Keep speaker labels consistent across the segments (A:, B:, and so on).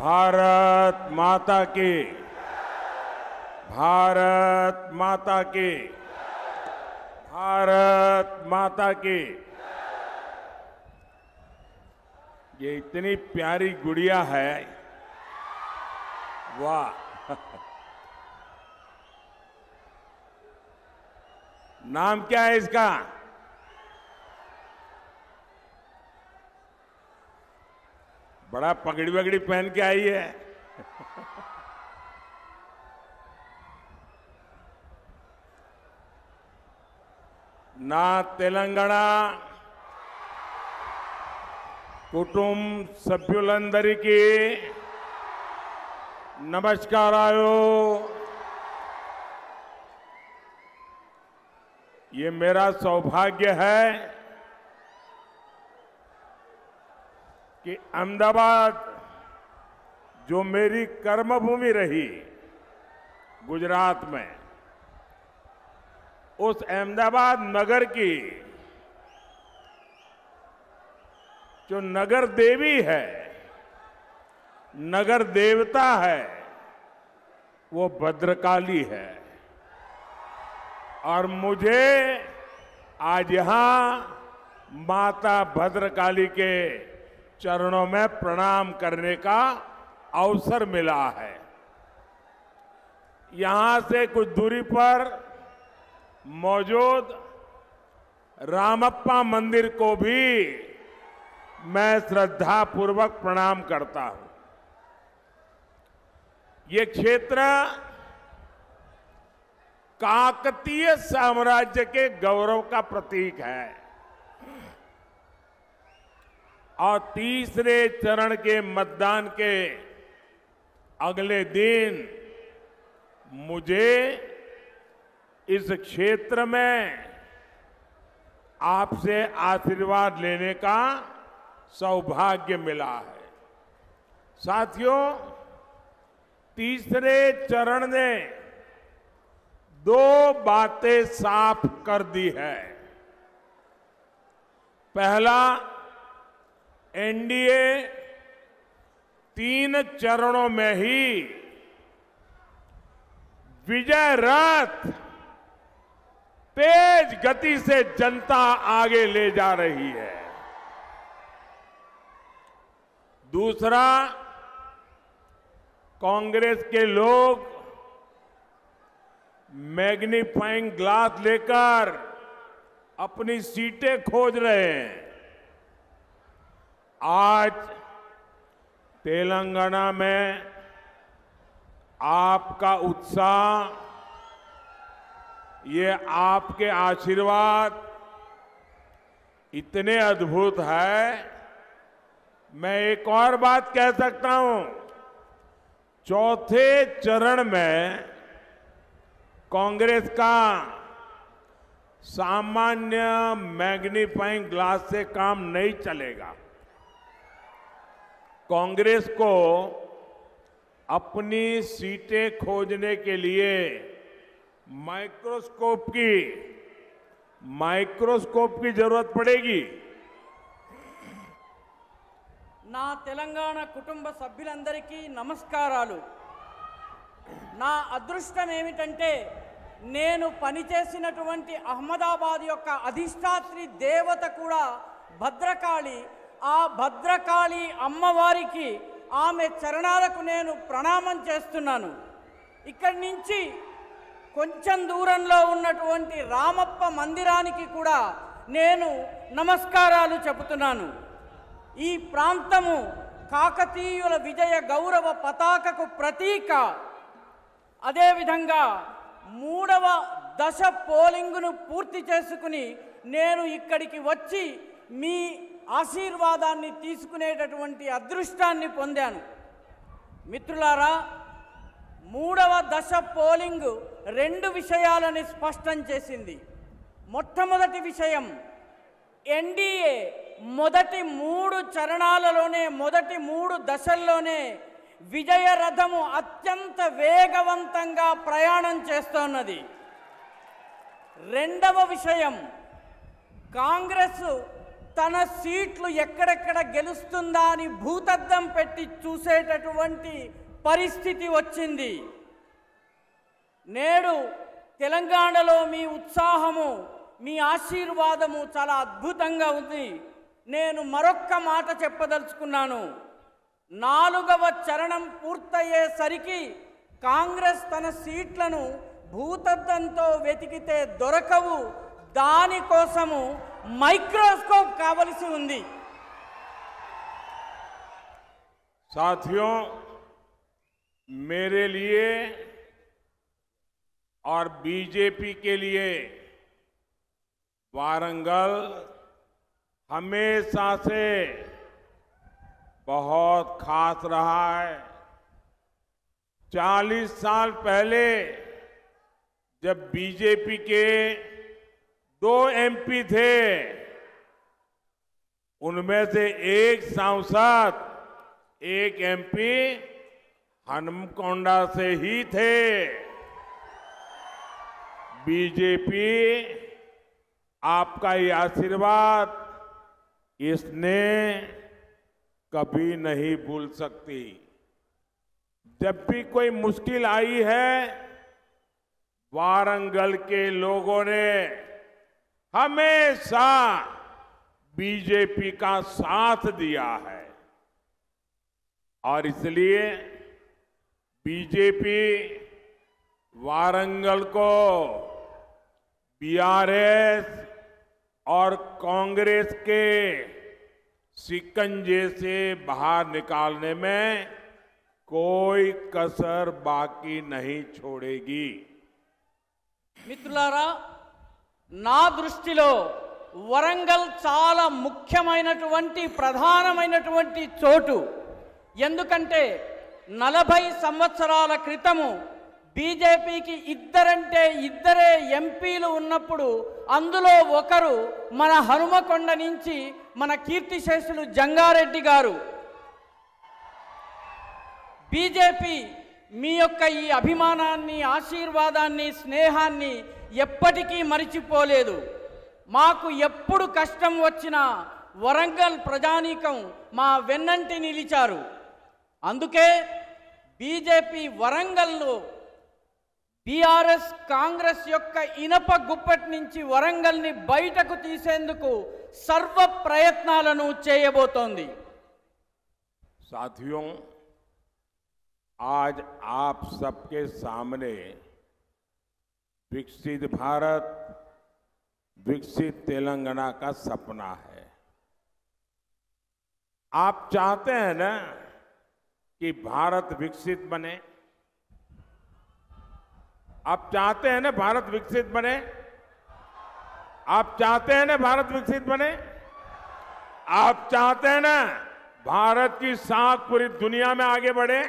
A: भारत माता की, भारत माता की, भारत माता की। ये इतनी प्यारी गुड़िया है, वाह। नाम क्या है इसका? बड़ा पगड़ी वगड़ी पहन के आई है। ना तेलंगाना कुटुंब सभ्युलंदरिकी नमस्कारायो। ये मेरा सौभाग्य है कि अहमदाबाद जो मेरी कर्मभूमि रही गुजरात में, उस अहमदाबाद नगर की जो नगर देवी है, नगर देवता है, वो भद्रकाली है। और मुझे आज यहां माता भद्रकाली के चरणों में प्रणाम करने का अवसर मिला है। यहां से कुछ दूरी पर मौजूद रामप्पा मंदिर को भी मैं श्रद्धापूर्वक प्रणाम करता हूं। ये क्षेत्र काकतीय साम्राज्य के गौरव का प्रतीक है और तीसरे चरण के मतदान के अगले दिन मुझे इस क्षेत्र में आपसे आशीर्वाद लेने का सौभाग्य मिला है। साथियों, तीसरे चरण ने दो बातें साफ कर दी है। पहला, एनडीए 3 चरणों में ही विजय रथ तेज गति से जनता आगे ले जा रही है। दूसरा, कांग्रेस के लोग मैग्नीफाइंग ग्लास लेकर अपनी सीटें खोज रहे हैं। आज तेलंगाना में आपका उत्साह, ये आपके आशीर्वाद इतने अद्भुत है। मैं एक और बात कह सकता हूं, चौथे चरण में कांग्रेस का सामान्य मैग्नीफाइंग ग्लास से काम नहीं चलेगा। कांग्रेस को अपनी सीटें खोजने के लिए माइक्रोस्कोप की जरूरत पड़ेगी।
B: నా తెలంగాణ కుటుంబ సభ్యులందరికీ నమస్కారాలు। నా అదృష్టం ఏమిటంటే నేను పనిచేసినటువంటి అహ్మదాబాద్ యొక్క అధిష్టాత్రి దేవత కూడా భద్రకాళి। ఆ భద్రకాళి అమ్మవారికి ఆమె చరణాలకు నేను ప్రణామం చేస్తున్నాను। ఇక్కడి నుంచి కొంచెం దూరంలో ఉన్నటువంటి రామప్ప మందిరానికి కూడా నేను నమస్కారాలు చెబుతున్నాను। ఈ ప్రాంతము కాకతీయుల విజయ గౌరవ పతాకకు ప్రతీక। అదేవిధంగా 3వ దశ పోలింగును పూర్తి చేసుకుని నేను ఇక్కడికి వచ్చి మీ ఆశీర్వాదాన్ని తీసుకునేటటువంటి అదృష్టాన్ని పొందాను। మిత్రులారా, 3వ దశ పోలింగ్ 2 విషయాలని స్పష్టం చేసింది। మొట్టమొదటి విషయం, ఎన్డీఏ మొదటి 3 చరణాలలోనే, మొదటి 3 దశల్లోనే విజయ రథము అత్యంత వేగవంతంగా ప్రయాణం చేస్తున్నది। రెండవ విషయం, కాంగ్రెస్ తన సీట్లు ఎక్కడెక్కడ గెలుస్తుందా అని భూతద్దం పెట్టి చూసేటటువంటి పరిస్థితి వచ్చింది. నేడు తెలంగాణలో మీ ఉత్సాహము, మీ ఆశీర్వాదము చాలా అద్భుతంగా ఉంది. నేను మరొక్క మాట చెప్పదలుచుకున్నాను. 4వ చరణం పూర్తయ్యేసరికి కాంగ్రెస్ తన సీట్లను భూతద్దంతో వెతికితే దొరకవు. దానికోసము మైక్రోస్కోప్ కావలసి ఉంది.
A: साथियों, मेरे लिए और बीजेपी के लिए वारंगल हमेशा से बहुत खास रहा है। 40 साल पहले जब बीजेपी के 2 एमपी थे, उनमें से एक सांसद, एक एमपी हनुमकोंडा से ही थे। बीजेपी आपका ये आशीर्वाद इसने कभी नहीं भूल सकती। जब भी कोई मुश्किल आई है, वारंगल के लोगों ने हमेशा बीजेपी का साथ दिया है और इसलिए बीजेपी वारंगल को बीआरएस और कांग्रेस के शिकंजे से बाहर निकालने में कोई कसर बाकी नहीं छोड़ेगी।
B: మిత్రులారా, నా దృష్టిలో వరంగల్ చాలా ముఖ్యమైనటువంటి ప్రధానమైనటువంటి చోటు. ఎందుకంటే 40 సంవత్సరాల క్రితము బీజేపీకి ఇద్దరే ఎంపీలు ఉన్నప్పుడు అందులో ఒకరు మన హనుమకొండ నుంచి మన కీర్తిశేషులు జంగారెడ్డి గారు. బీజేపీ మీ యొక్క ఈ అభిమానాన్ని, ఆశీర్వాదాన్ని, స్నేహాన్ని ఎప్పటికీ మరిచిపోలేదు. మాకు ఎప్పుడు కష్టం వచ్చినా వరంగల్ ప్రజానీకం మా వెన్నంటి నిలిచారు. అందుకే బీజేపీ వరంగల్లో బీఆర్ఎస్ కాంగ్రెస్ యొక్క ఇనప గుప్పటి నుంచి వరంగల్ని బయటకు తీసేందుకు సర్వ ప్రయత్నాలను చేయబోతోంది.
A: साथियों, आज आप सबके सामने विकसित भारत, विकसित तेलंगाना का सपना है। आप चाहते हैं ना कि भारत विकसित बने? आप चाहते हैं ना भारत विकसित बने? आप चाहते हैं ना भारत विकसित बने? आप चाहते हैं ना भारत की साख पूरी दुनिया में आगे बढ़े?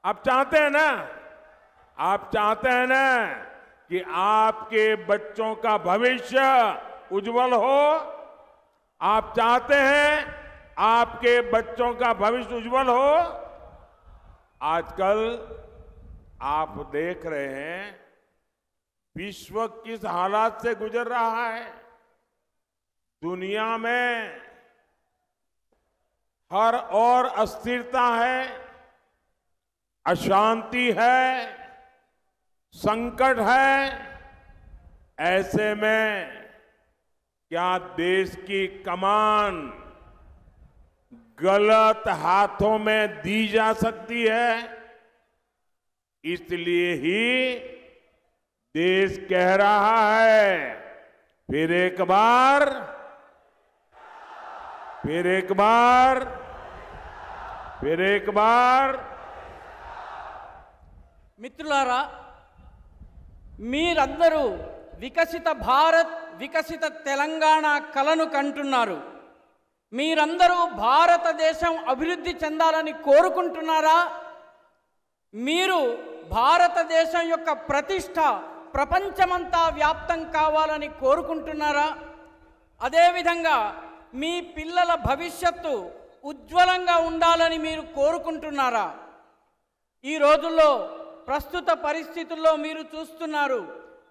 A: आप चाहते हैं ना? आप चाहते हैं ना कि आपके बच्चों का भविष्य उज्जवल हो? आप चाहते हैं आपके बच्चों का भविष्य उज्जवल हो? आजकल आप देख रहे हैं विश्व किस हालात से गुजर रहा है। दुनिया में हर ओर अस्थिरता है, अशांति है, संकट है। ऐसे में क्या देश की कमान गलत हाथों में दी जा सकती है? इसलिए ही देश कह रहा है, फिर एक बार
B: మిత్రులారా, మీరందరూ వికసిత భారత్, వికసిత తెలంగాణ కలను కంటున్నారు. మీరందరూ భారతదేశం అభివృద్ధి చెందాలని కోరుకుంటున్నారా? మీరు భారతదేశం యొక్క ప్రతిష్ట ప్రపంచమంతా వ్యాప్తం కావాలని కోరుకుంటున్నారా? అదేవిధంగా మీ పిల్లల భవిష్యత్తు ఉజ్వలంగా ఉండాలని మీరు కోరుకుంటున్నారా? ఈ రోజుల్లో ప్రస్తుత పరిస్థితుల్లో మీరు చూస్తున్నారు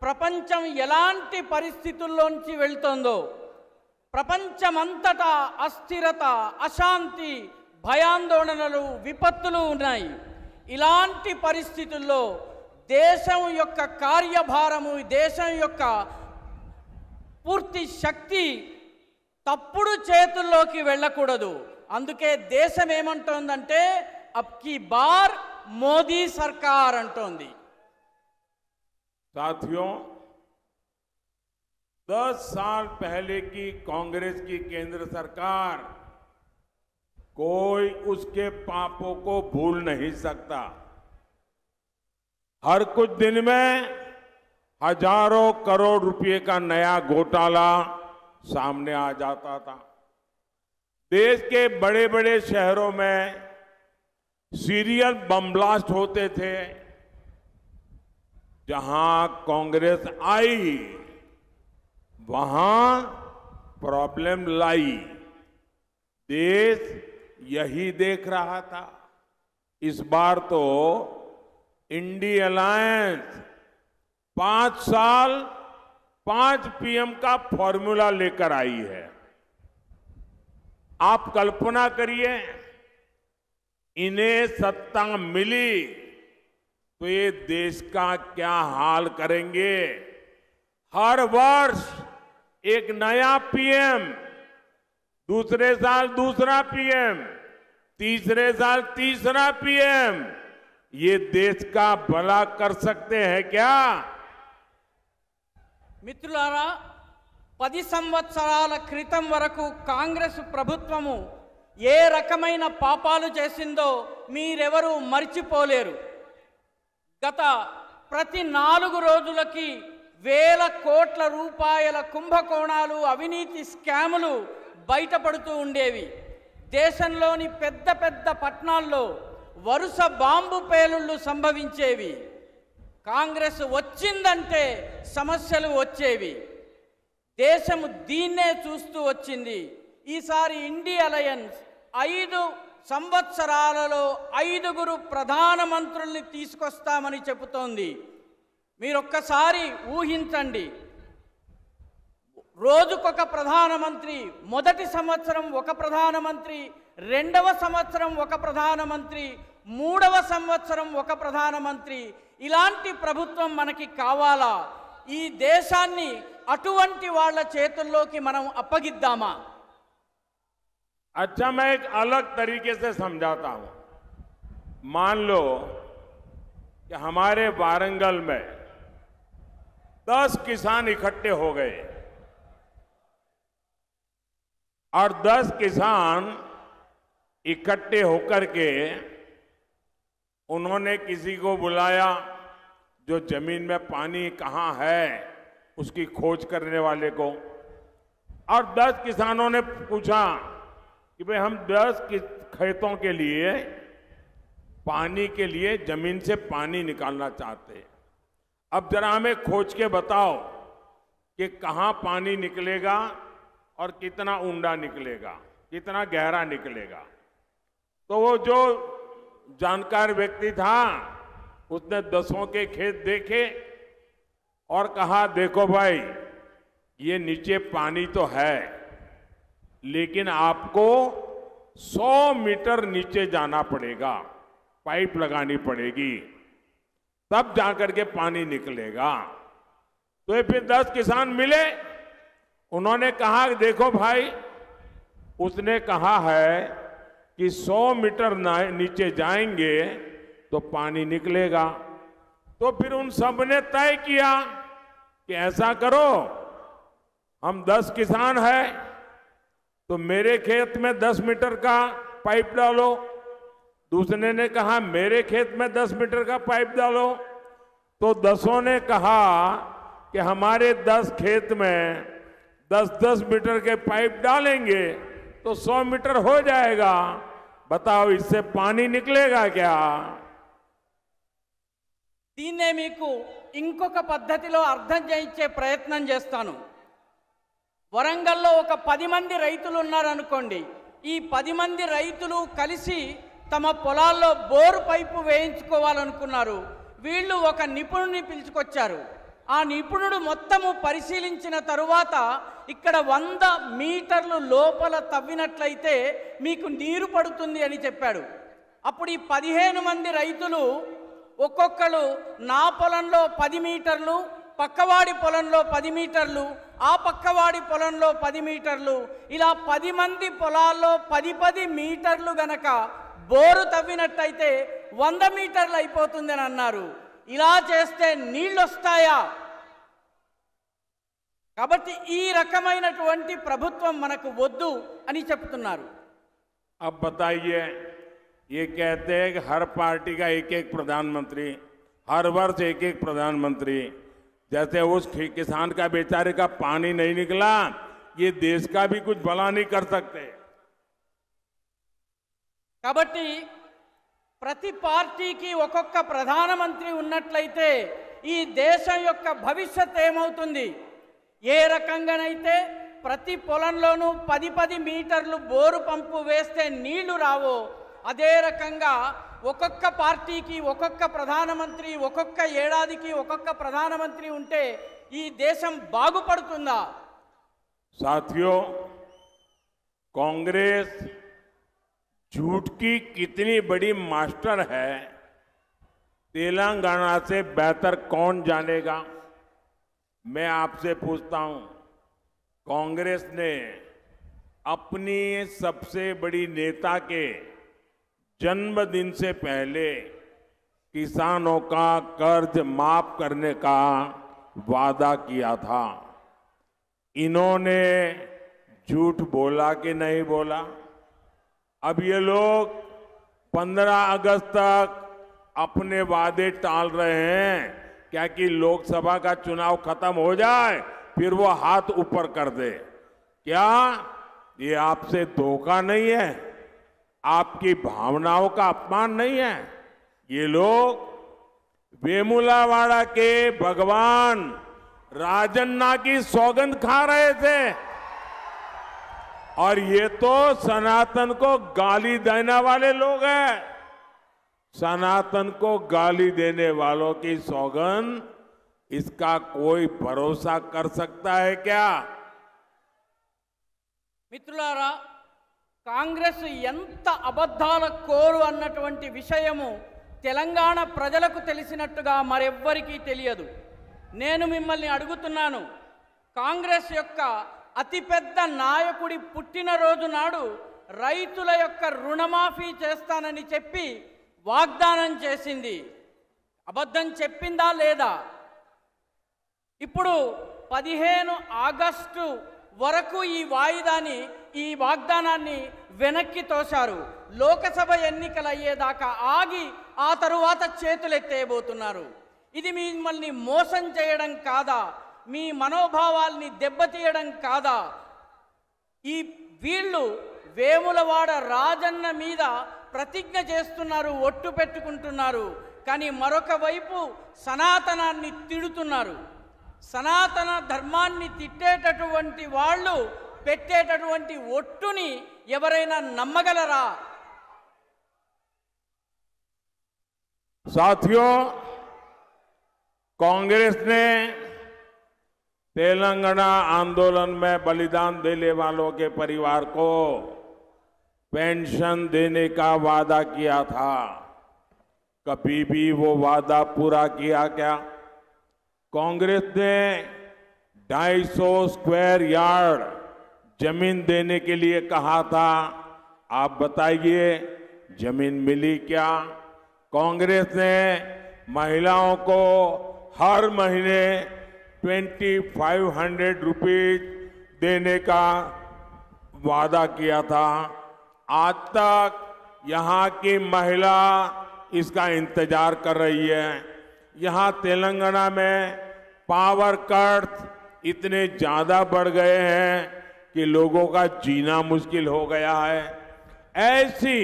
B: ప్రపంచం ఎలాంటి పరిస్థితుల్లోంచి వెళ్తోందో. ప్రపంచమంతటా అస్థిరత, అశాంతి, భయాందోళనలు, విపత్తులు ఉన్నాయి. ఇలాంటి పరిస్థితుల్లో దేశం యొక్క కార్యభారము, దేశం యొక్క పూర్తి శక్తి తప్పుడు చేతుల్లోకి వెళ్ళకూడదు. అందుకే దేశం ఏమంటోందంటే అబ్ కీ బార్ మోదీ సర్కార్ అంటోంది.
A: साथियों, 10 साल पहले की कांग्रेस की केंद्र सरकार कोई उसके पापों को भूल नहीं सकता। हर कुछ दिन में हजारों करोड़ रुपए का नया घोटाला सामने आ जाता था। देश के बड़े बड़े शहरों में सीरियल बम ब्लास्ट होते थे। जहां कांग्रेस आई वहां प्रॉब्लम लाई। देश यही देख रहा था। इस बार तो इंडी अलायंस 5 साल 5 पीएम का फॉर्मूला लेकर आई है। आप कल्पना करिए, इन्हें सत्ता मिली तो ये देश का क्या हाल करेंगे। हर वर्ष एक नया पीएम, दूसरे साल दूसरा पीएम, तीसरे साल तीसरा पीएम, ये देश का भला कर सकते हैं क्या?
B: మిత్రులారా, 10 సంవత్సరాల క్రితం వరకు కాంగ్రెస్ ప్రభుత్వము ఏ రకమైన పాపాలు చేసిందో మీరెవరూ మర్చిపోలేరు. గత ప్రతి 4 రోజులకి వేల కోట్ల రూపాయల కుంభకోణాలు, అవినీతి స్కాములు బయటపడుతూ ఉండేవి. దేశంలోని పెద్ద పెద్ద పట్టణాల్లో వరుస బాంబు పేలుళ్లు సంభవించేవి. కాంగ్రెస్ వచ్చిందంటే సమస్యలు వచ్చేవి. దేశము దీన్నే చూస్తూ వచ్చింది. ఈసారి ఇండి అలయన్స్ 5 సంవత్సరాలలో 5గురు ప్రధానమంత్రుల్ని తీసుకొస్తామని చెబుతోంది. మీరొక్కసారి ఊహించండి, రోజుకొక ప్రధానమంత్రి, మొదటి సంవత్సరం ఒక ప్రధానమంత్రి, రెండవ సంవత్సరం ఒక ప్రధానమంత్రి, మూడవ సంవత్సరం ఒక ప్రధానమంత్రి. ఇలాంటి ప్రభుత్వం మనకి కావాలా? ఈ దేశాన్ని అటువంటి వాళ్ళ చేతుల్లోకి మనం అప్పగిద్దామా?
A: अच्छा, मैं एक अलग तरीके से समझाता हूं। मान लो कि हमारे वारंगल में 10 किसान इकट्ठे हो गए और 10 किसान इकट्ठे होकर के उन्होंने किसी को बुलाया जो जमीन में पानी कहां है उसकी खोज करने वाले को, और 10 किसानों ने पूछा कि भाई हम 10 खेतों के लिए पानी के लिए जमीन से पानी निकालना चाहते हैं। अब जरा हमें खोज के बताओ कि कहां पानी निकलेगा और कितना ऊंडा निकलेगा, कितना गहरा निकलेगा। तो वो जो जानकार व्यक्ति था उसने 10 के खेत देखे और कहा, देखो भाई, ये नीचे पानी तो है, लेकिन आपको 100 मीटर नीचे जाना पड़ेगा, पाइप लगानी पड़ेगी, तब जाकर के पानी निकलेगा। तो ये फिर 10 किसान मिले, उन्होंने कहा, देखो भाई, उसने कहा है कि 100 मीटर नीचे जाएंगे तो पानी निकलेगा। तो फिर उन सब ने तय किया कि ऐसा करो, हम 10 किसान हैं तो मेरे खेत में 10 मीटर का पाइप डालो। दूसरे ने कहा मेरे खेत में 10 मीटर का पाइप डालो। तो 10 ने कहा कि हमारे 10 खेत में 10-10 मीटर के पाइप डालेंगे तो 100 मीटर हो जाएगा। बताओ, इससे पानी निकलेगा क्या?
B: దీన్నే మీకు ఇంకొక పద్ధతిలో అర్థం చేయించే ప్రయత్నం చేస్తాను. వరంగల్లో ఒక 10 మంది రైతులు ఉన్నారనుకోండి. ఈ 10 మంది రైతులు కలిసి తమ పొలాల్లో బోరు పైపు వేయించుకోవాలనుకున్నారు. వీళ్ళు ఒక నిపుణుని పిలుచుకొచ్చారు. ఆ నిపుణుడు మొత్తము పరిశీలించిన తరువాత ఇక్కడ 100 మీటర్లు లోపల తవ్వినట్లయితే మీకు నీరు పడుతుంది అని చెప్పాడు. అప్పుడు ఈ 15 మంది రైతులు ఒక్కొక్కరు నా పొలంలో 10 మీటర్లు, పక్కవాడి పొలంలో 10 మీటర్లు, ఆ పక్కవాడి పొలంలో 10 మీటర్లు, ఇలా 10 మంది పొలాల్లో 10 మీటర్లు గనక బోరు తవ్వినట్టయితే 100 మీటర్లు అయిపోతుందని అన్నారు. ఇలా చేస్తే నీళ్ళు వస్తాయా? కాబట్టి ఈ రకమైనటువంటి ప్రభుత్వం మనకు వద్దు అని చెప్తున్నారు.
A: अब बताइए, ये कहते हैं कि हर पार्टी का एक एक प्रधानमंत्री, हर वर्ष एक एक प्रधानमंत्री, जैसे उस किसान का बेचारे का पानी नहीं निकला, ये देश का भी कुछ भला नहीं कर सकते.
B: కాబట్టి ప్రతి పార్టీకి ఒక్కొక్క ప్రధానమంత్రి ఉన్నట్లయితే ఈ దేశం యొక్క భవిష్యత్ ఏమవుతుంది? ఏ రకంగానైతే ప్రతి పొలంలోనూ 10 మీటర్లు బోరు పంపు వేస్తే నీళ్లు రావో, అదే రకంగా ఒక్కొక్క పార్టీకి ఒక్కొక్క ప్రధానమంత్రి, ఒక్కొక్క ఏడాదికి ఒక్కొక్క ప్రధానమంత్రి ఉంటే ఈ దేశం బాగుపడుతుందా?
A: साथियों, कांग्रेस झूठ की कितनी बड़ी मास्टर है, तेलंगाना से बेहतर कौन जानेगा? मैं आपसे पूछता हूं, कांग्रेस ने अपनी सबसे बड़ी नेता के जन्मदिन से पहले किसानों का कर्ज माफ करने का वादा किया था. इन्होंने झूठ बोला कि नहीं बोला? अब ये लोग 15 अगस्त तक अपने वादे टाल रहे हैं, क्या कि लोकसभा का चुनाव खत्म हो जाए फिर वो हाथ ऊपर कर दे. क्या ये आपसे धोखा नहीं है? आपकी भावनाओं का अपमान नहीं है? ये लोग वेमुलावाड़ा के भगवान राजन्ना की सौगंध खा रहे थे और ये तो सनातन को गाली देने वाले लोग हैं. सनातन को गाली देने वालों की सौगंध, इसका कोई भरोसा कर सकता है क्या?
B: మిత్రులారా, కాంగ్రెస్ ఎంత అబద్ధాల కోరు అన్నటువంటి విషయము తెలంగాణ ప్రజలకు తెలిసినట్టుగా మరెవ్వరికీ తెలియదు. నేను మిమ్మల్ని అడుగుతున్నాను, కాంగ్రెస్ యొక్క అతిపెద్ద నాయకుడి పుట్టినరోజు నాడు రైతుల యొక్క రుణమాఫీ చేస్తానని చెప్పి వాగ్దానం చేసింది. అబద్ధం చెప్పిందా లేదా? ఇప్పుడు 15 ఆగస్టు వరకు ఈ వాగ్దానాన్ని వెనక్కి తోశారు. లోకసభ ఎన్నికలు అయ్యేదాకా ఆగి ఆ తరువాత చేతులెత్తేయబోతున్నారు. ఇది మిమ్మల్ని మోసం చేయడం కాదా? మీ మనోభావాల్ని దెబ్బతీయడం కాదా? వీళ్ళు వేములవాడ రాజన్న మీద ప్రతిజ్ఞ చేస్తున్నారు, ఒట్టు పెట్టుకుంటున్నారు, కానీ మరొక వైపు సనాతనాన్ని తిడుతున్నారు. సనాతన ధర్మాన్ని తిట్టేటటువంటి వాళ్ళు పెట్టేటటువంటి ఒట్టుని ఎవరైనా నమ్మగలరా?
A: साथियों, कांग्रेस ने तेलंगाना आंदोलन में बलिदान देने वालों के परिवार को पेंशन देने का वादा किया था. कभी भी वो वादा पूरा किया क्या? कांग्रेस ने 250 स्क्वायर यार्ड जमीन देने के लिए कहा था. आप बताइए, जमीन मिली क्या? कांग्रेस ने महिलाओं को हर महीने 2500 रुपीज देने का वादा किया था. आज तक यहाँ की महिला इसका इंतजार कर रही है. यहाँ तेलंगाना में पावर कट इतने ज्यादा बढ़ गए हैं कि लोगों का जीना मुश्किल हो गया है. ऐसी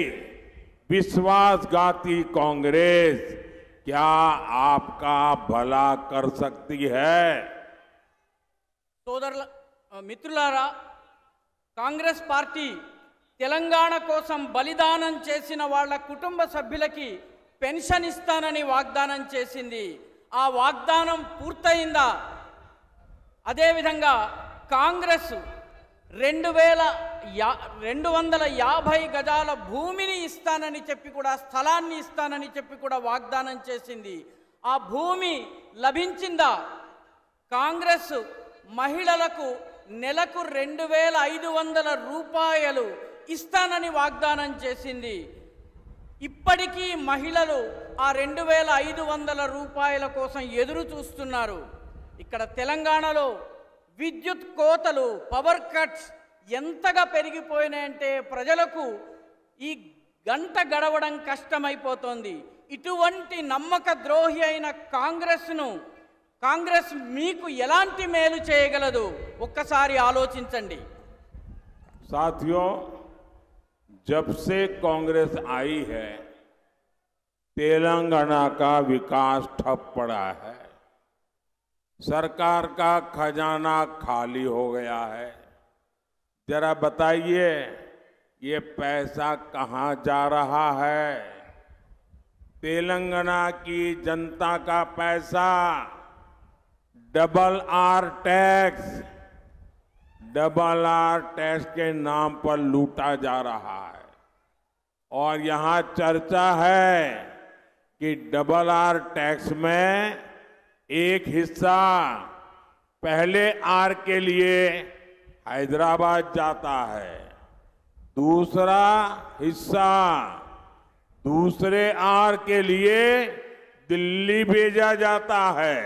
A: विश्वासघाती कांग्रेस क्या आपका भला कर सकती है?
B: మిత్రులారా, కాంగ్రెస్ పార్టీ తెలంగాణ కోసం బలిదానం చేసిన వాళ్ళ కుటుంబ సభ్యులకి పెన్షన్ ఇస్తానని వాగ్దానం చేసింది. ఆ వాగ్దానం పూర్తయిందా? అదేవిధంగా కాంగ్రెస్ 250 గజాల భూమిని ఇస్తానని చెప్పి కూడా, స్థలాన్ని ఇస్తానని చెప్పి కూడా వాగ్దానం చేసింది. ఆ భూమి లభించిందా? కాంగ్రెస్ మహిళలకు నెలకు 2500 రూపాయలు ఇస్తానని వాగ్దానం చేసింది. ఇప్పటికీ మహిళలు ఆ 2500 రూపాయల కోసం ఎదురు చూస్తున్నారు. ఇక్కడ తెలంగాణలో విద్యుత్ కోతలు, పవర్ కట్స్ ఎంతగా పెరిగిపోయినాయంటే ప్రజలకు ఈ గంట గడవడం కష్టమైపోతోంది. ఇటువంటి నమ్మక ద్రోహి అయిన కాంగ్రెస్ మీకు ఎలాంటి మేలు చేయగలదు? ఒక్కసారి ఆలోచించండి.
A: साथियों, जब से कांग्रेस आई है तेलंगाना का विकास ठप पड़ा है, सरकार का खजाना खाली हो गया है। जरा बताइए ये पैसा कहां जा रहा है? तेलंगाना की जनता का पैसा डबल आर टैक्स के नाम पर लूटा जा रहा है। और यहां चर्चा है कि डबल आर टैक्स में एक हिस्सा पहले आर के लिए हैदराबाद जाता है, दूसरा हिस्सा दूसरे आर के लिए दिल्ली भेजा जाता है।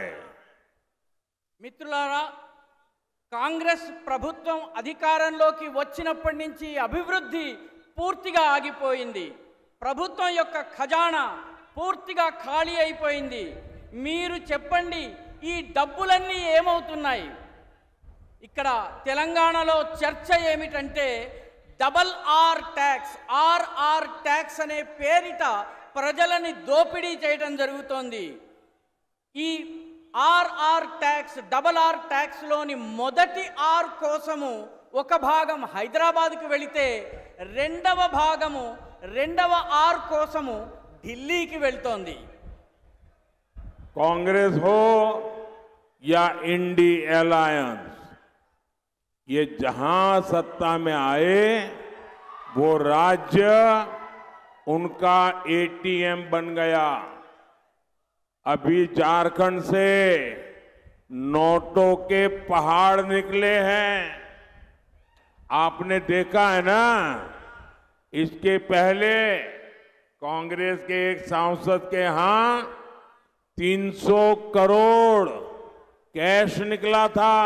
B: మిత్రులారా, కాంగ్రెస్ ప్రభుత్వం అధికారంలోకి వచ్చినప్పటి నుంచి అభివృద్ధి పూర్తిగా ఆగిపోయింది. ప్రభుత్వం యొక్క ఖజానా పూర్తిగా ఖాళీ అయిపోయింది. మీరు చెప్పండి, ఈ డబ్బులన్నీ ఏమవుతున్నాయి? ఇక్కడ తెలంగాణలో చర్చ ఏమిటంటే డబల్ ఆర్ ట్యాక్స్ అనే పేరిట ప్రజలని దోపిడీ చేయడం జరుగుతోంది. ఈ డబల్ ఆర్ ట్యాక్స్లోని మొదటి ఆర్ కోసము ఒక భాగం హైదరాబాద్కు వెళితే రెండవ ఆర్ కోసము ఢిల్లీకి వెళ్తోంది.
A: कांग्रेस हो या इंडी अलायंस, ये जहां सत्ता में आए वो राज्य उनका एटीएम बन गया। अभी झारखंड से नोटों के पहाड़ निकले हैं, आपने देखा है ना। इसके पहले कांग्रेस के एक सांसद के यहां 300 करोड़ कैश निकला था।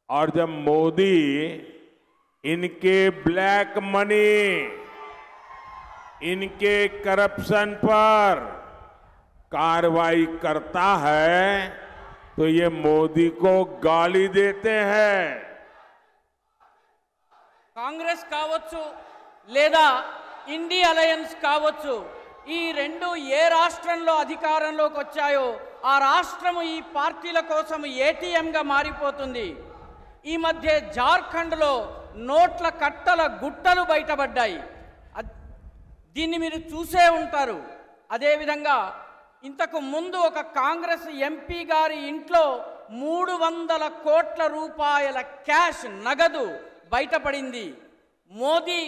A: और जब मोदी इनके ब्लैक मनी, इनके करप्शन पर कार्रवाई करता है तो ये मोदी को गाली देते हैं।
B: కాంగ్రెస్ కావచ్చు లేదా ఇండి అలయన్స్ కావచ్చు, ఈ రెండు ఏ రాష్ట్రంలో అధికారంలోకి వచ్చాయో ఆ రాష్ట్రము ఈ పార్టీల కోసం ఏటీఎంగా మారిపోతుంది. ఈ మధ్య జార్ఖండ్లో నోట్ల కట్టల గుట్టలు బయటపడ్డాయి. దీన్ని మీరు చూసే ఉంటారు. అదేవిధంగా ఇంతకు ముందు ఒక కాంగ్రెస్ ఎంపీ గారి ఇంట్లో 300 కోట్ల రూపాయల క్యాష్ నగదు బయటపడింది. మోదీ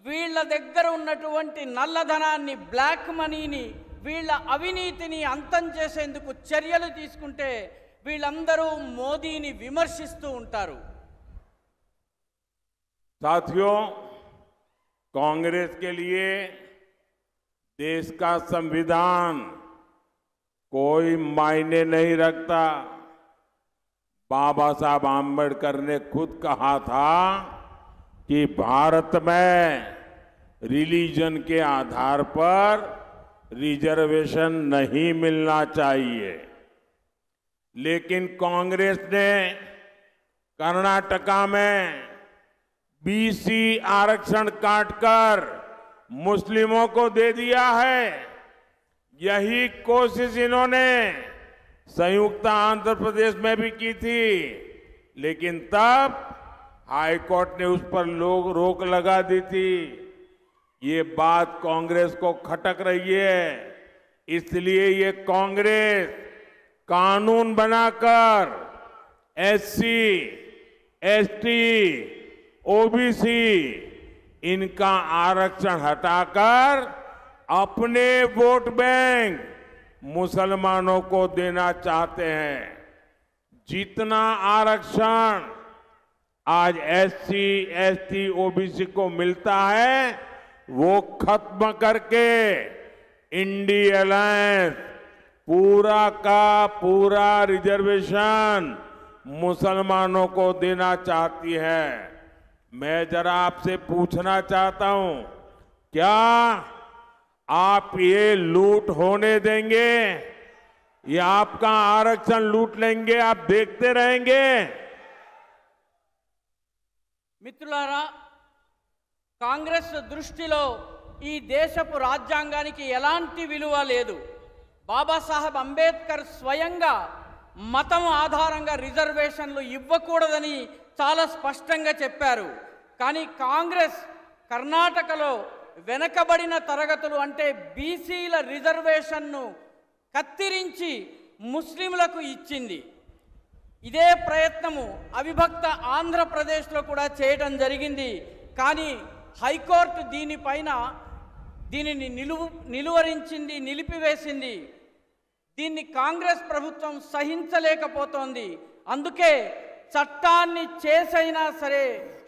B: వీళ్ళ దగ్గర ఉన్నటువంటి నల్లధనాన్ని, బ్లాక్ మనీని, వీళ్ళ అవినీతిని అంతం చేసేందుకు చర్యలు తీసుకుంటే వీళ్ళందరూ మోదీని విమర్శిస్తూ ఉంటారు.
A: साथियों, कांग्रेस के लिए देश का संविधान कोई मायने नहीं रखता। बाबा साहब आम्बेडकर ने खुद कहा था कि भारत में रिलीजन के आधार पर रिजर्वेशन नहीं मिलना चाहिए। लेकिन कांग्रेस ने कर्नाटका में बीसी आरक्षण काटकर मुस्लिमों को दे दिया है। यही कोशिश इन्होंने संयुक्त आंध्र प्रदेश में भी की थी, लेकिन तब हाई कोर्ट ने उस पर रोक लगा दी थी। ये बात कांग्रेस को खटक रही है, इसलिए ये कांग्रेस कानून बनाकर एससी, एसटी, ओबीसी इनका आरक्षण हटाकर अपने वोट बैंक मुसलमानों को देना चाहते हैं। जितना आरक्षण आज एससी, एसटी, ओबीसी को मिलता है वो खत्म करके इंडी अलायंस पूरा का पूरा रिजर्वेशन मुसलमानों को देना चाहती है। मैं जरा आपसे पूछना चाहता हूं, क्या आप ये लूट होने देंगे? ये आपका आरक्षण लूट लेंगे, आप देखते रहेंगे?
B: మిత్రులారా, కాంగ్రెస్ దృష్టిలో ఈ దేశపు రాజ్యాంగానికి ఎలాంటి విలువ లేదు. బాబాసాహెబ్ అంబేద్కర్ స్వయంగా మతం ఆధారంగా రిజర్వేషన్లు ఇవ్వకూడదని చాలా స్పష్టంగా చెప్పారు. కానీ కాంగ్రెస్ కర్ణాటకలో వెనకబడిన తరగతులు అంటే బీసీల రిజర్వేషన్ను కత్తిరించి ముస్లింలకు ఇచ్చింది. ఇదే ప్రయత్నము అవిభక్త ఆంధ్రప్రదేశ్లో కూడా చేయడం జరిగింది. కానీ హైకోర్టు దీనిని నిలువరించింది, నిలిపివేసింది. దీన్ని కాంగ్రెస్ ప్రభుత్వం సహించలేకపోతోంది. అందుకే చట్టాన్ని చేసైనా సరే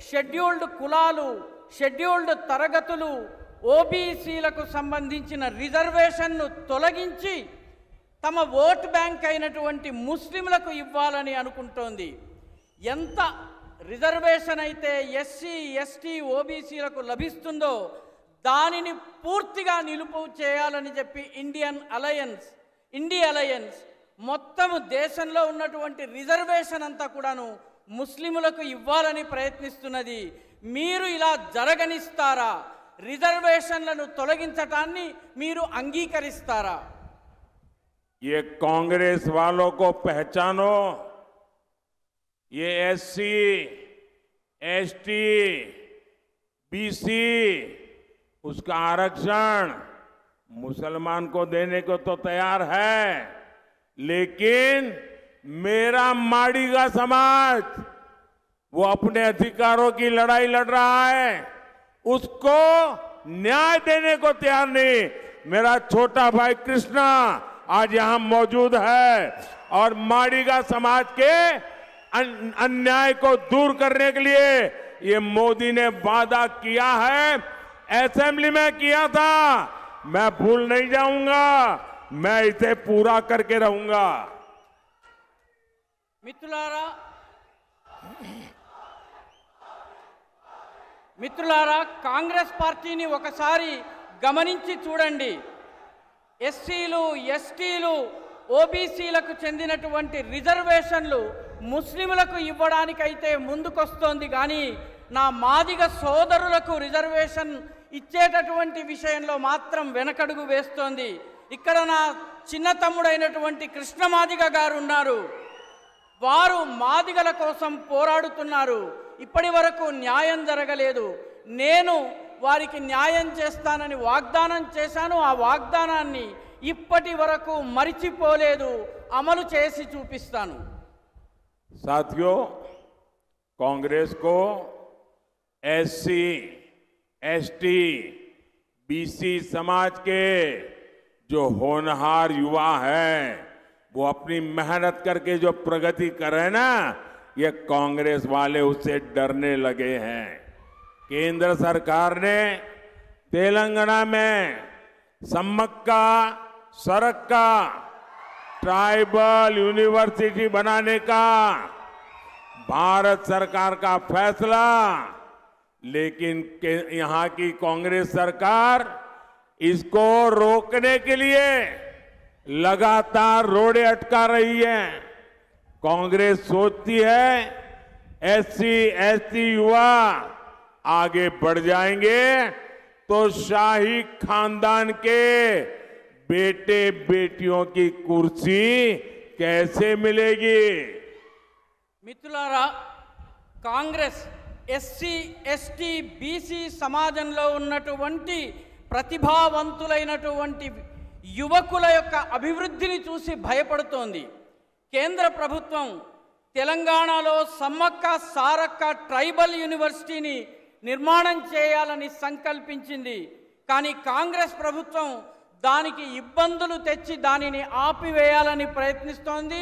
B: షెడ్యూల్డ్ కులాలు, షెడ్యూల్డ్ తరగతులు, ఓబీసీలకు సంబంధించిన రిజర్వేషన్ను తొలగించి తమ ఓట్ బ్యాంక్ అయినటువంటి ముస్లింలకు ఇవ్వాలని అనుకుంటోంది. ఎంత రిజర్వేషన్ అయితే ఎస్సీ, ఎస్టీ, ఓబీసీలకు లభిస్తుందో దానిని పూర్తిగా నిలుపు చేయాలని చెప్పి ఇండి అలయన్స్ మొత్తము దేశంలో ఉన్నటువంటి రిజర్వేషన్ అంతా కూడాను ముస్లిములకు ఇవ్వాలని ప్రయత్నిస్తున్నది. మీరు ఇలా జరగనిస్తారా? రిజర్వేషన్లను తొలగించటాన్ని మీరు అంగీకరిస్తారా?
A: ये कांग्रेस वालों को पहचानो। ये एससी, एसटी, बीसी उसका आरक्षण मुसलमान को देने को तो तैयार है, लेकिन मेरा माड़ीगा समाज वो अपने अधिकारों की लड़ाई लड़ रहा है, उसको न्याय देने को तैयार नहीं। मेरा छोटा भाई कृष्णा आज यहां मौजूद है और माड़ीगा समाज के अन्याय को दूर करने के लिए ये मोदी ने वादा किया है, असेंबली में किया था। मैं भूल नहीं जाऊंगा, मैं इसे पूरा करके रहूंगा।
B: మిత్రులారా, కాంగ్రెస్ పార్టీని ఒకసారి గమనించి చూడండి. ఎస్సీలు, ఎస్టీలు, ఓబీసీలకు చెందినటువంటి రిజర్వేషన్లు ముస్లింలకు ఇవ్వడానికైతే ముందుకొస్తోంది, కానీ నా మాదిగ సోదరులకు రిజర్వేషన్ ఇచ్చేటటువంటి విషయంలో మాత్రం వెనకడుగు వేస్తోంది. ఇక్కడ నా చిన్న తమ్ముడైనటువంటి కృష్ణ మాదిగ గారు ఉన్నారు. వారు మాదిగల కోసం పోరాడుతున్నారు. ఇప్పటి వరకు న్యాయం జరగలేదు. నేను వారికి న్యాయం చేస్తానని వాగ్దానం చేశాను. ఆ వాగ్దానాన్ని ఇప్పటి వరకు మరిచిపోలేదు, అమలు చేసి చూపిస్తాను.
A: साथियों, कांग्रेस को एससी, एसटी, बीसी समाज के जो होनहार युवा हैं वो अपनी मेहनत करके जो प्रगति कर रहे हैं ना, ये कांग्रेस वाले उससे डरने लगे हैं। केंद्र सरकार ने तेलंगाना में सम्मक्का सरक्का ट्राइबल यूनिवर्सिटी बनाने का भारत सरकार का फैसला, लेकिन यहां की कांग्रेस सरकार इसको रोकने के लिए लगातार रोड़े अटका रही है। कांग्रेस सोचती है एससी, एसटी युवा आगे बढ़ जाएंगे तो शाही खानदान के बेटे बेटियों की कुर्सी कैसे मिलेगी?
B: మిత్రులారా, కాంగ్రెస్ ఎస్సీ, ఎస్టీ, బీసీ సమాజంలో ఉన్నటువంటి ప్రతిభావంతులైనటువంటి యువకుల యొక్క అభివృద్ధిని చూసి భయపడుతోంది. కేంద్ర ప్రభుత్వం తెలంగాణలో సమ్మక్క సారక్క ట్రైబల్ యూనివర్సిటీని నిర్మాణం చేయాలని సంకల్పించింది. కానీ కాంగ్రెస్ ప్రభుత్వం దానికి ఇబ్బందులు తెచ్చి దానిని ఆపివేయాలని ప్రయత్నిస్తోంది.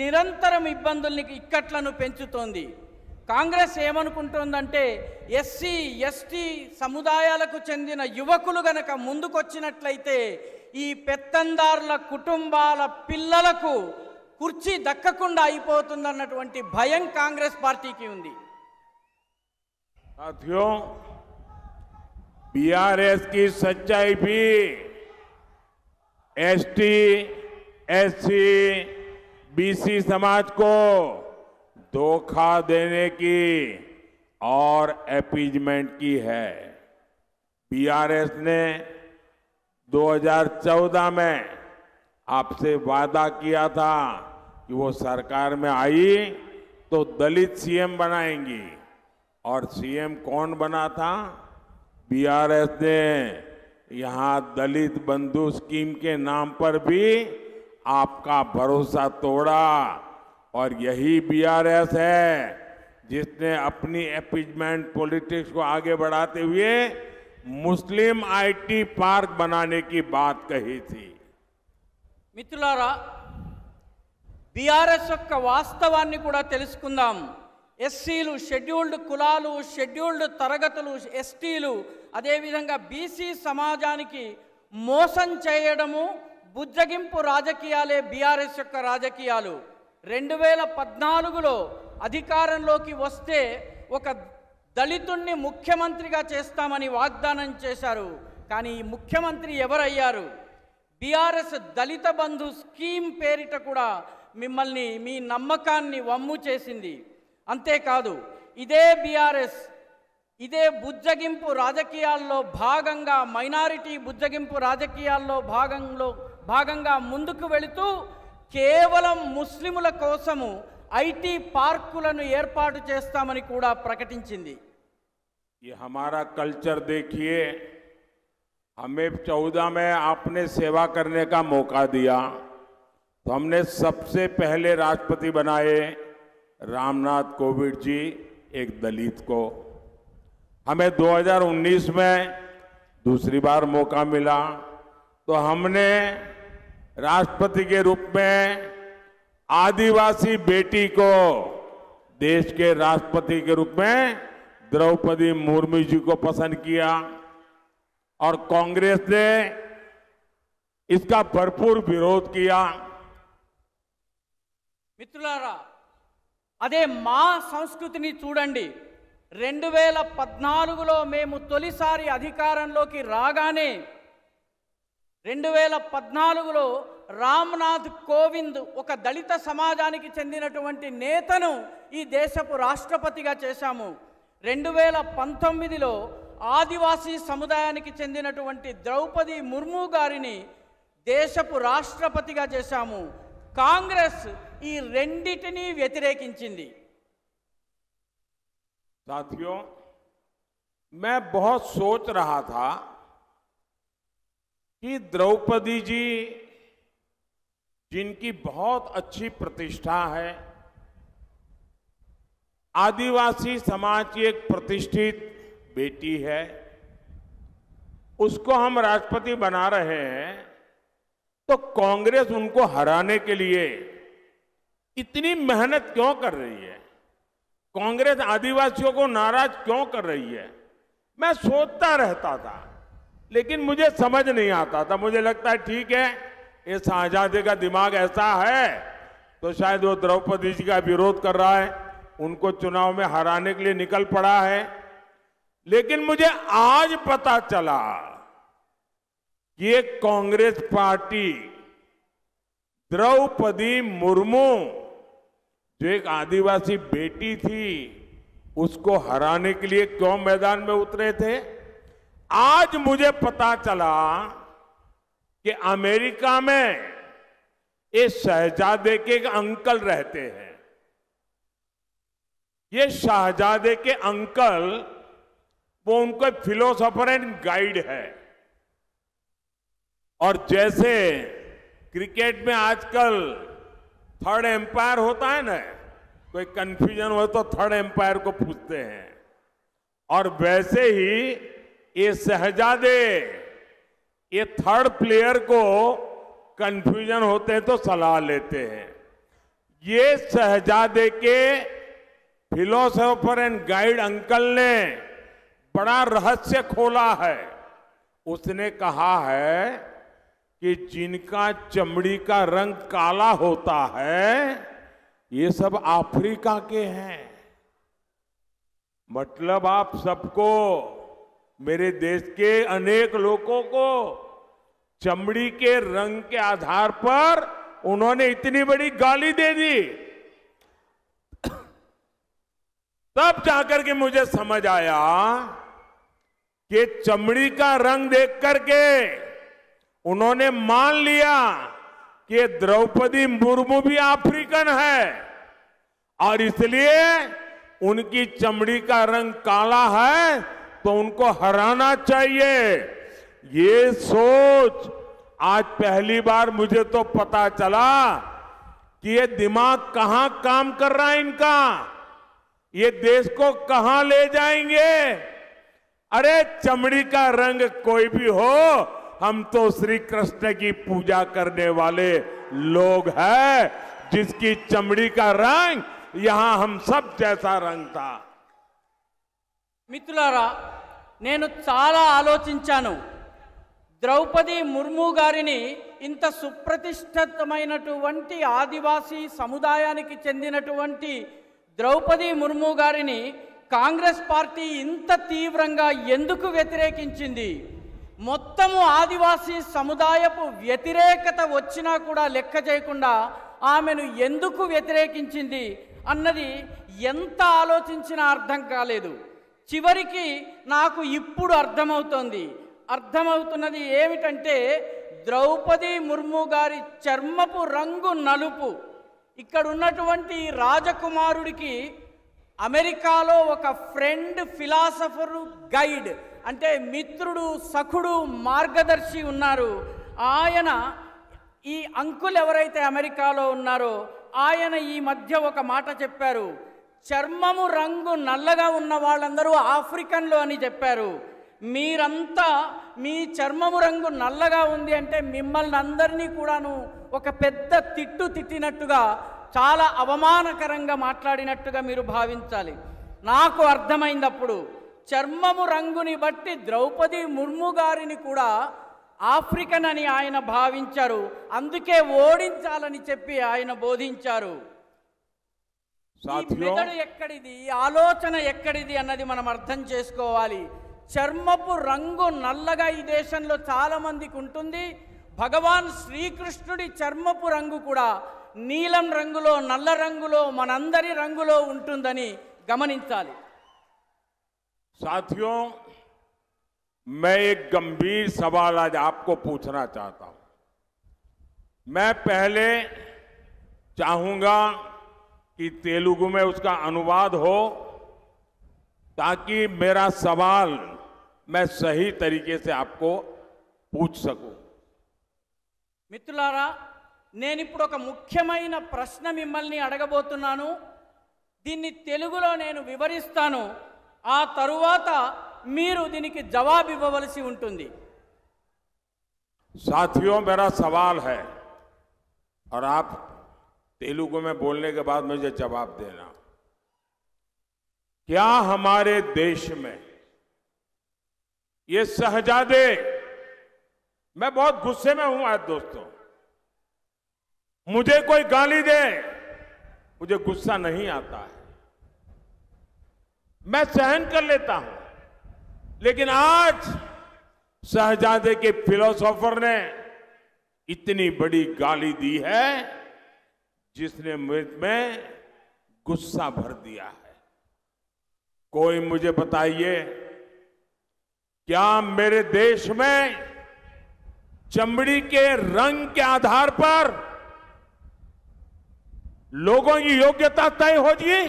B: నిరంతరం ఇబ్బందుల్ని ఇక్కట్లను పెంచుతోంది. కాంగ్రెస్ ఏమనుకుంటోందంటే ఎస్సీ ఎస్టీ సముదాయాలకు చెందిన యువకులు గనక ముందుకొచ్చినట్లయితే ఈ పెత్తందారుల కుటుంబాల పిల్లలకు కుర్చీ దక్కకుండా అయిపోతుందన్నటువంటి భయం కాంగ్రెస్ పార్టీకి ఉంది.
A: साथियों, बीआरएस की सच्चाई भी एसटी, एससी, बीसी समाज को धोखा देने की और अपीजमेंट की है। बीआरएस ने 2014 में आपसे वादा किया था कि वो सरकार में आई तो दलित सीएम बनाएंगी, और सीएम कौन बना था? बीआरएस ने यहां दलित बंधु स्कीम के नाम पर भी आपका भरोसा तोड़ा, और यही बीआरएस है जिसने अपनी अपीजमेंट पॉलिटिक्स को आगे बढ़ाते हुए मुस्लिम आईटी पार्क बनाने की बात कही थी.
B: మిత్రులారా, బీఆర్ఎస్ యొక్క వాస్తవాన్ని కూడా తెలుసుకుందాం. ఎస్సీలు, షెడ్యూల్డ్ కులాలు, షెడ్యూల్డ్ తరగతులు, ఎస్టీలు, అదేవిధంగా బీసీ సమాజానికి మోసం చేయడము, బుజ్జగింపు రాజకీయాలే బీఆర్ఎస్ యొక్క రాజకీయాలు. 2014లో అధికారంలోకి వస్తే ఒక దళితుణ్ణి ముఖ్యమంత్రిగా చేస్తామని వాగ్దానం చేశారు. కానీ ఈ ముఖ్యమంత్రి ఎవరయ్యారు? బీఆర్ఎస్ దళిత బంధు స్కీమ్ పేరిట కూడా మిమ్మల్ని, మీ నమ్మకాన్ని వమ్ము చేసింది. అంతేకాదు, ఇదే బీఆర్ఎస్ ఇదే బుజ్జగింపు రాజకీయాల్లో భాగంగా, మైనారిటీ బుజ్జగింపు రాజకీయాల్లో భాగంగా ముందుకు వెళుతూ కేవలం ముస్లిముల కోసము ఐటీ పార్కులను ఏర్పాటు చేస్తామని కూడా ప్రకటించింది.
A: ये हमारा कल्चर देखिए, हमें 14 में आपने सेवा करने का मौका दिया तो हमने सबसे पहले राष्ट्रपति बनाए रामनाथ कोविंद जी, एक दलित को. हमें 2019 में दूसरी बार मौका मिला तो हमने राष्ट्रपति के रूप में आदिवासी बेटी को देश के राष्ट्रपति के रूप में द्रौपदी मुर्मू जी को पसंद किया, और कांग्रेस ने इसका भरपूर विरोध किया.
B: మిత్రులారా, అదే మా సంస్కృతిని చూడండి. 2014లో మేము తొలిసారి అధికారంలోకి రాగానే 2014లో రామ్నాథ్ కోవింద్ ఒక దళిత సమాజానికి చెందినటువంటి నేతను ఈ దేశపు రాష్ట్రపతిగా చేశాము. 2019లో ఆదివాసీ సముదాయానికి చెందినటువంటి ద్రౌపది ముర్ము గారిని దేశపు రాష్ట్రపతిగా చేశాము. కాంగ్రెస్ ఈ రెండిటిని వ్యతిరేకించింది.
A: साथियों, मैं बहुत सोच रहा था कि द्रौपदी जी, जिनकी बहुत अच्छी प्रतिष्ठा है, आदिवासी समाज की एक प्रतिष्ठित बेटी है, उसको हम राष्ट्रपति बना रहे हैं, तो कांग्रेस उनको हराने के लिए इतनी मेहनत क्यों कर रही है? कांग्रेस आदिवासियों को नाराज क्यों कर रही है? मैं सोचता रहता था, लेकिन मुझे समझ नहीं आता था. मुझे लगता है ठीक है, ये शाहजादे का दिमाग ऐसा है तो शायद वो द्रौपदी जी का विरोध कर रहा है, उनको चुनाव में हराने के लिए निकल पड़ा है. लेकिन मुझे आज पता चला कि ये कांग्रेस पार्टी द्रौपदी मुर्मू, जो एक आदिवासी बेटी थी, उसको हराने के लिए क्यों मैदान में उतरे थे. आज मुझे पता चला कि अमेरिका में ये शहजादे के एक अंकल रहते हैं. ये शहजादे के अंकल, वो उनको फिलोसोफर एंड गाइड है. और जैसे क्रिकेट में आजकल थर्ड एम्पायर होता है ना, कोई कंफ्यूजन हो तो थर्ड एम्पायर को पूछते हैं। और वैसे ही ये शहजादे, ये थर्ड प्लेयर को कंफ्यूजन होते हैं तो सलाह लेते हैं। ये शहजादे के फिलोसोफर एंड गाइड अंकल ने बड़ा रहस्य खोला है। उसने कहा है कि जिनका चमड़ी का रंग काला होता है ये सब अफ्रीका के हैं। मतलब आप सबको, मेरे देश के अनेक लोगों को चमड़ी के रंग के आधार पर उन्होंने इतनी बड़ी गाली दे दी। तब जाकर के मुझे समझ आया कि चमड़ी का रंग देख करके उन्होंने मान लिया कि द्रौपदी मुर्मू भी अफ्रीकन है और इसलिए उनकी चमड़ी का रंग काला है तो उनको हराना चाहिए। ये सोच आज पहली बार मुझे तो पता चला कि ये दिमाग कहां काम कर रहा है इनका, ये देश को कहां ले जाएंगे। अरे चमड़ी का रंग कोई भी हो, हम तो श्री कृष्ण की पूजा करने वाले लोग हैं, जिसकी चमड़ी का रंग यहां हम सब जैसा रंग था।
B: మిత్రులారా, నేను చాలా ఆలోచించాను. ద్రౌపది ముర్ము గారిని ఇంత సుప్రతిష్ఠితమైనటువంటి ఆదివాసీ సముదాయానికి చెందినటువంటి ద్రౌపది ముర్ము గారిని కాంగ్రెస్ పార్టీ ఇంత తీవ్రంగా ఎందుకు వ్యతిరేకించింది? మొత్తము ఆదివాసీ సముదాయపు వ్యతిరేకత వచ్చినా కూడా లెక్క చేయకుండా ఆమెను ఎందుకు వ్యతిరేకించింది అన్నది ఎంత ఆలోచించినా అర్థం కాలేదు. చివరికి నాకు ఇప్పుడు అర్థమవుతున్నది ఏమిటంటే, ద్రౌపది ముర్ము గారి చర్మపు రంగు నలుపు. ఇక్కడ ఉన్నటువంటి రాజకుమారుడికి అమెరికాలో ఒక ఫ్రెండ్, ఫిలాసఫరు, గైడ్ అంటే మిత్రుడు, సఖుడు, మార్గదర్శి ఉన్నారు. ఆయన, ఈ అంకుల్ ఎవరైతే అమెరికాలో ఉన్నారో ఆయన ఈ మధ్య ఒక మాట చెప్పారు. చర్మము రంగు నల్లగా ఉన్న వాళ్ళందరూ ఆఫ్రికన్లు అని చెప్పారు. మీరంతా మీ చర్మము రంగు నల్లగా ఉంది అంటే మిమ్మల్ని అందరినీ కూడాను ఒక పెద్ద తిట్టినట్టుగా, చాలా అవమానకరంగా మాట్లాడినట్టుగా మీరు భావించాలి. నాకు అర్థమైందప్పుడు చర్మము రంగుని బట్టి ద్రౌపది ముర్ము గారిని కూడా ఆఫ్రికన్ అని ఆయన భావించారు. అందుకే ఓడించాలని చెప్పి ఆయన బోధించారు. మెదడు ఎక్కడిది, ఆలోచన ఎక్కడిది అన్నది మనం అర్థం చేసుకోవాలి. చర్మపు రంగు నల్లగా ఈ దేశంలో చాలా మందికి ఉంటుంది. భగవాన్ శ్రీకృష్ణుడి చర్మపు రంగు కూడా నీలం రంగులో, నల్ల రంగులో, మనందరి రంగులో ఉంటుందని గమనించాలి.
A: साथियों, मैं एक गंभीर सवाल आज आपको पूछना चाहता हूं. मैं पहले चाहूंगा कि तेलुगु में उसका अनुवाद हो ताकि मेरा सवाल मैं सही तरीके से आपको पूछ सकूं.
B: మిత్రులారా, నేను ఇప్పుడు ఒక ముఖ్యమైన ప్రశ్న మిమ్మల్ని అడగబోతున్నాను. దీన్ని తెలుగులో నేను వివరిస్తాను. ఆ తరువాత మీరు దీనికి జవాబు ఇవ్వవలసి ఉంటుంది.
A: साथियों, मेरा सवाल है और आप तेलुगु में बोलने के बाद मुझे जवाब देना. क्या हमारे देश में ये शहजादे, मैं बहुत गुस्से में हूं आज दोस्तों, मुझे कोई गाली दे मुझे गुस्सा नहीं आता है, मैं सहन कर लेता हूं. लेकिन आज शहजादे के फिलोसोफर ने इतनी बड़ी गाली दी है जिसने मुझ में गुस्सा भर दिया है. कोई मुझे बताइए, क्या मेरे देश में चमड़ी के रंग के आधार पर लोगों की योग्यता तय होगी?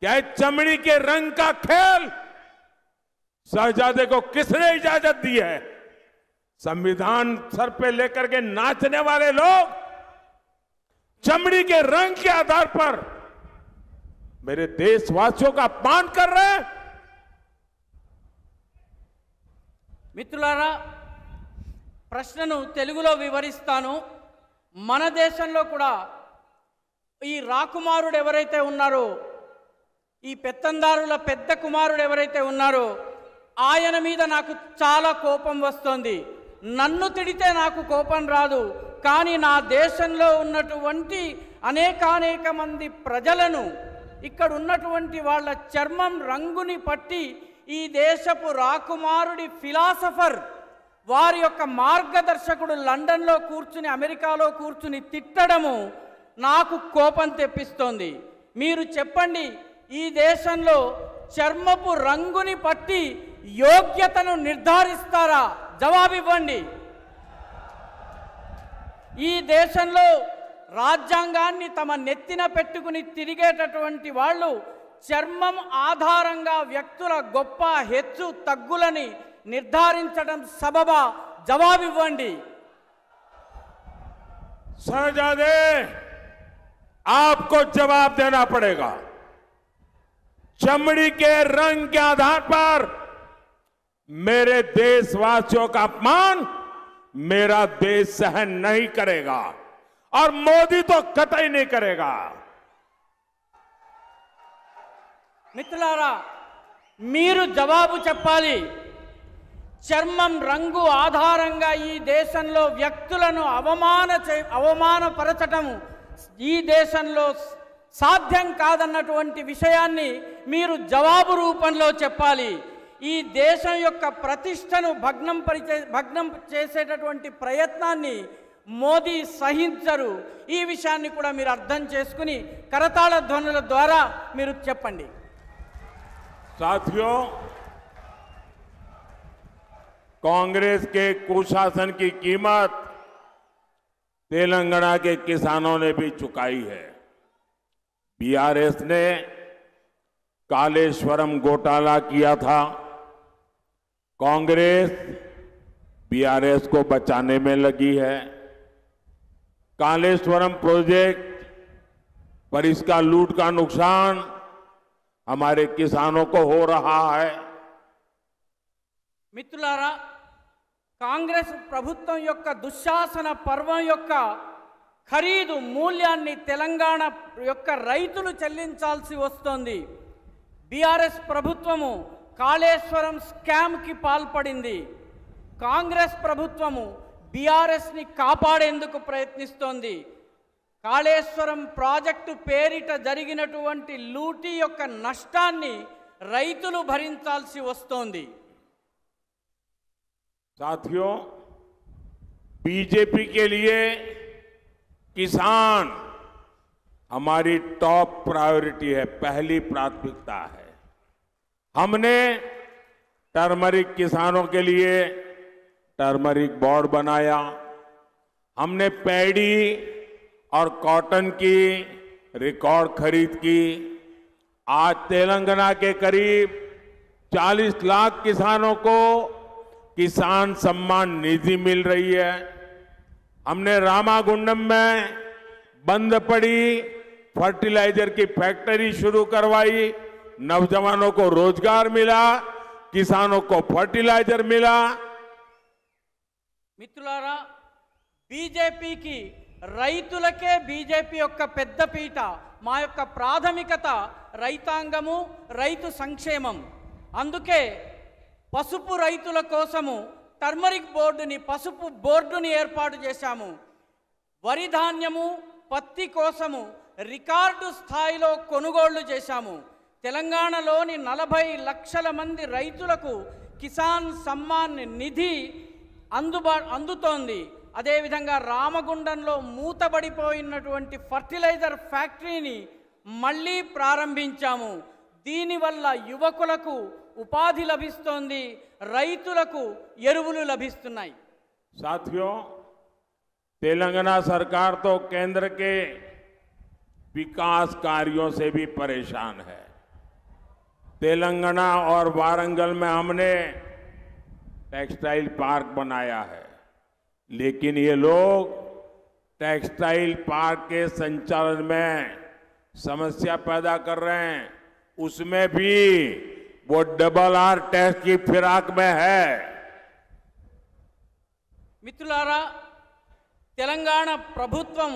A: क्या चमड़ी के रंग का खेल शहजादे को किसने इजाजत दी है? संविधान सर पे लेकर के नाचने वाले लोग चमड़ी के रंग के आधार पर मेरे देशवासियों का अपमान कर रहे हैं।
B: మిత్రులారా, ప్రశ్నను తెలుగులో వివరిస్తాను. మన దేశంలో కూడా ఈ రాకుమారుడు ఎవరైతే ఉన్నారో, ఈ పెత్తందారుల పెద్ద కుమారుడు ఎవరైతే ఉన్నారో, ఆయన మీద నాకు చాలా కోపం వస్తుంది. నన్ను తిడితే నాకు కోపం రాదు, కానీ నా దేశంలో ఉన్నటువంటి అనేక మంది ప్రజలను, ఇక్కడ ఉన్నటువంటి వాళ్ళ చర్మం రంగుని పట్టి ఈ దేశపు రాకుమారుడి ఫిలాసఫర్, వారి యొక్క మార్గదర్శకుడు లండన్లో కూర్చుని, అమెరికాలో కూర్చుని తిట్టడము నాకు కోపం తెప్పిస్తోంది. మీరు చెప్పండి, ఈ దేశంలో చర్మపు రంగుని పట్టి యోగ్యతను నిర్ధారిస్తారా? జవాబివ్వండి. ఈ దేశంలో రాజ్యాంగాన్ని తమ నెత్తిన పెట్టుకుని తిరిగేటటువంటి వాళ్ళు చర్మం ఆధారంగా వ్యక్తుల గొప్ప హెచ్చు తగ్గులని నిర్ధారించడం సబబా? జవాబివ్వండి.
A: शहजादे, आपको जवाब देना पड़ेगा। चमड़ी के रंग के आधार पर मेरे देशवासियों का अपमान मेरा देश सहन नहीं करेगा और मोदी तो कतई नहीं करेगा।
B: మిత్రులారా, మీరు జవాబు చెప్పాలి. చర్మం రంగు ఆధారంగా ఈ దేశంలో వ్యక్తులను అవమానపరచటం ఈ దేశంలో సాధ్యం కాదన్నటువంటి విషయాన్ని మీరు జవాబు రూపంలో చెప్పాలి. ఈ దేశం యొక్క ప్రతిష్టను భగ్నం చేసేటటువంటి ప్రయత్నాన్ని మోదీ సహించరు. ఈ విషయాన్ని కూడా మీరు అర్థం చేసుకుని కరతాళ ధ్వనుల ద్వారా మీరు చెప్పండి.
A: साथियों, कांग्रेस के कुशासन की कीमत तेलंगाना के किसानों ने भी चुकाई है। बीआरएस ने कालेश्वरम घोटाला किया था। कांग्रेस बीआरएस को बचाने में लगी है। कालेश्वरम प्रोजेक्ट पर इसका लूट का नुकसान हमारे किसानों को हो रहा है।
B: మిత్రులారా, కాంగ్రెస్ ప్రభుత్వం యొక్క దుశ్శాసన పర్వం యొక్క ఖరీదు మూల్యాన్ని తెలంగాణ యొక్క రైతులు చెల్లించాల్సి వస్తోంది. బీఆర్ఎస్ ప్రభుత్వము కాళేశ్వరం స్కామ్కి పాల్పడింది. కాంగ్రెస్ ప్రభుత్వము బీఆర్ఎస్ని కాపాడేందుకు ప్రయత్నిస్తోంది. కాళేశ్వరం ప్రాజెక్టు పేరిట జరిగినటువంటి లూటీ యొక్క నష్టాన్ని రైతులు భరించాల్సి వస్తోంది.
A: साथियों, बीजेपी के लिए किसान हमारी टॉप प्रायोरिटी है, पहली प्राथमिकता है। हमने टर्मरिक किसानों के लिए टर्मरिक बोर्ड बनाया। हमने पैडी और कॉटन की रिकॉर्ड खरीद की। आज तेलंगाना के करीब 40 लाख किसानों को किसान सम्मान निधि मिल रही है। हमने रामागुंडम में बंद पड़ी फर्टिलाइजर की फैक्ट्री शुरू करवाई। नौजवानों को रोजगार मिला, किसानों को फर्टिलाइजर मिला।
B: మిత్రులారా, బీజేపీకి రైతులకే బీజేపీ యొక్క పెద్దపీట. మా యొక్క ప్రాథమికత రైతాంగము, రైతు సంక్షేమం. అందుకే పసుపు రైతుల కోసము టర్మరిక్ బోర్డుని, పసుపు బోర్డుని ఏర్పాటు చేశాము. వరి ధాన్యము, పత్తి కోసము రికార్డు స్థాయిలో కొనుగోళ్లు చేశాము. తెలంగాణలోని 40 లక్షల మంది రైతులకు కిసాన్ సమ్మాన్ నిధి అందుతోంది. అదేవిధంగా రామగుండంలో మూతబడిపోయినటువంటి ఫర్టిలైజర్ ఫ్యాక్టరీని మళ్ళీ ప్రారంభించాము. దీనివల్ల యువకులకు ఉపాధి లభిస్తోంది, రైతులకు ఎరువులు లభిస్తున్నాయి.
A: साथियों, तेलंगाना सरकार तो केंद्र के विकास कार्यों से भी परेशान है। तेलंगाना और वारंगल में हमने टेक्सटाइल पार्क बनाया है, लेकिन ये लोग टेक्सटाइल पार्क के संचालन में समस्या पैदा कर रहे हैं, उसमें भी वो डबल आर टैक्स की फिराक में है।
B: మిత్రులారా, తెలంగాణ ప్రభుత్వం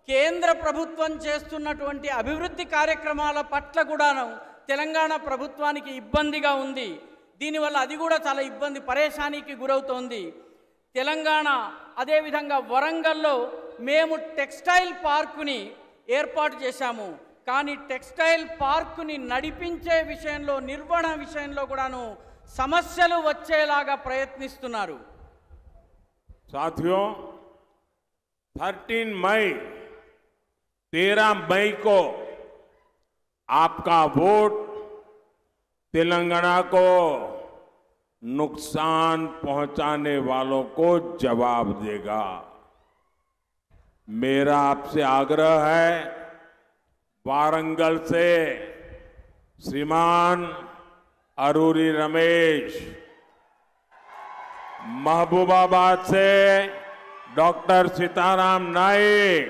B: కేంద్ర ప్రభుత్వం చేస్తున్నటువంటి అభివృద్ధి కార్యక్రమాల పట్ల కూడాను తెలంగాణ ప్రభుత్వానికి ఇబ్బందిగా ఉంది. దీనివల్ల అది కూడా చాలా ఇబ్బంది పరేషానికి గురవుతోంది. తెలంగాణ అదేవిధంగా వరంగల్లో మేము టెక్స్టైల్ పార్కుని ఏర్పాటు చేశాము. కానీ టెక్స్టైల్ పార్కుని నడిపించే విషయంలో, నిర్వహణ విషయంలో కూడాను సమస్యలు వచ్చేలాగా ప్రయత్నిస్తున్నారు.
A: साथियों, 13 मई को आपका वोट तेलंगाना को नुकसान पहुंचाने वालों को जवाब देगा। मेरा आपसे आग्रह है, वारंगल से श्रीमान अरूरी रमेश, महबूबाबाद से डॉक्टर सीताराम नाइक,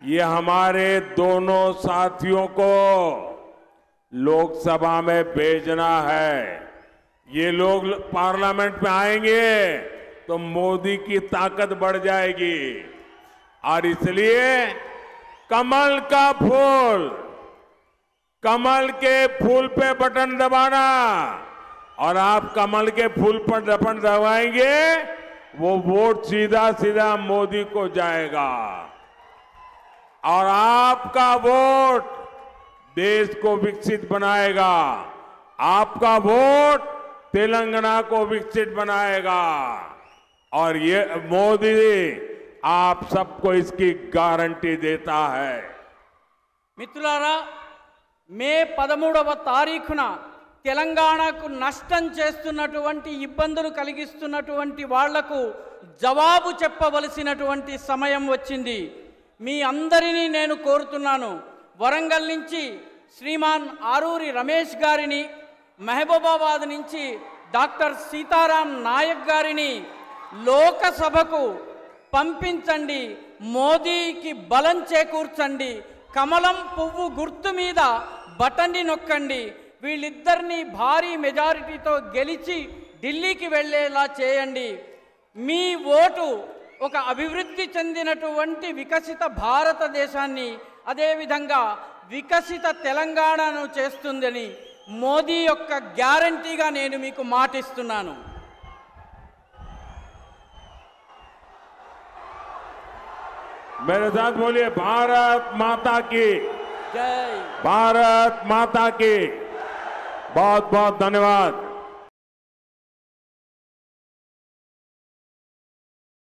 A: ये हमारे दोनों साथियों को लोकसभा में भेजना है। ये लोग पार्लियामेंट में आएंगे तो मोदी की ताकत बढ़ जाएगी। और इसलिए कमल का फूल, कमल के फूल पे बटन दबाना, और आप कमल के फूल पर बटन दबाएंगे, वो वोट सीधा सीधा मोदी को जाएगा। और आपका वोट देश को विकसित बनाएगा, आपका वोट तेलंगाना को विकसित बनाएगा। और ये मोदी आप सबको इसकी गारंटी देता है।
B: మిత్రులారా, మే 13వ తారీఖున తెలంగాణకు నష్టం చేస్తున్నటువంటి, ఇబ్బందులు కలిగిస్తున్నటువంటి వాళ్లకు జవాబు చెప్పవలసినటువంటి సమయం వచ్చింది. మీ అందరినీ నేను కోరుతున్నాను, వరంగల్ నుంచి శ్రీమాన్ ఆరూరి రమేష్ గారిని, మహబూబాబాద్ నుంచి డాక్టర్ సీతారాం నాయక్ గారిని లోకసభకు పంపించండి. మోదీకి బలం చేకూర్చండి. కమలం పువ్వు గుర్తు మీద బటన్ని నొక్కండి. వీళ్ళిద్దరినీ భారీ మెజారిటీతో గెలిచి ఢిల్లీకి వెళ్ళేలా చేయండి. మీ ఓటు ఒక అభివృద్ధి చెందినటువంటి వికసిత భారతదేశాన్ని, అదేవిధంగా వికసిత తెలంగాణను చేస్తుందని మోదీ యొక్క గ్యారంటీగా నేను మీకు మాటిస్తున్నాను.
A: मेरे साथ बोलिए, भारत माता की
B: జై.
A: भारत माता की। बहुत बहुत धन्यवाद।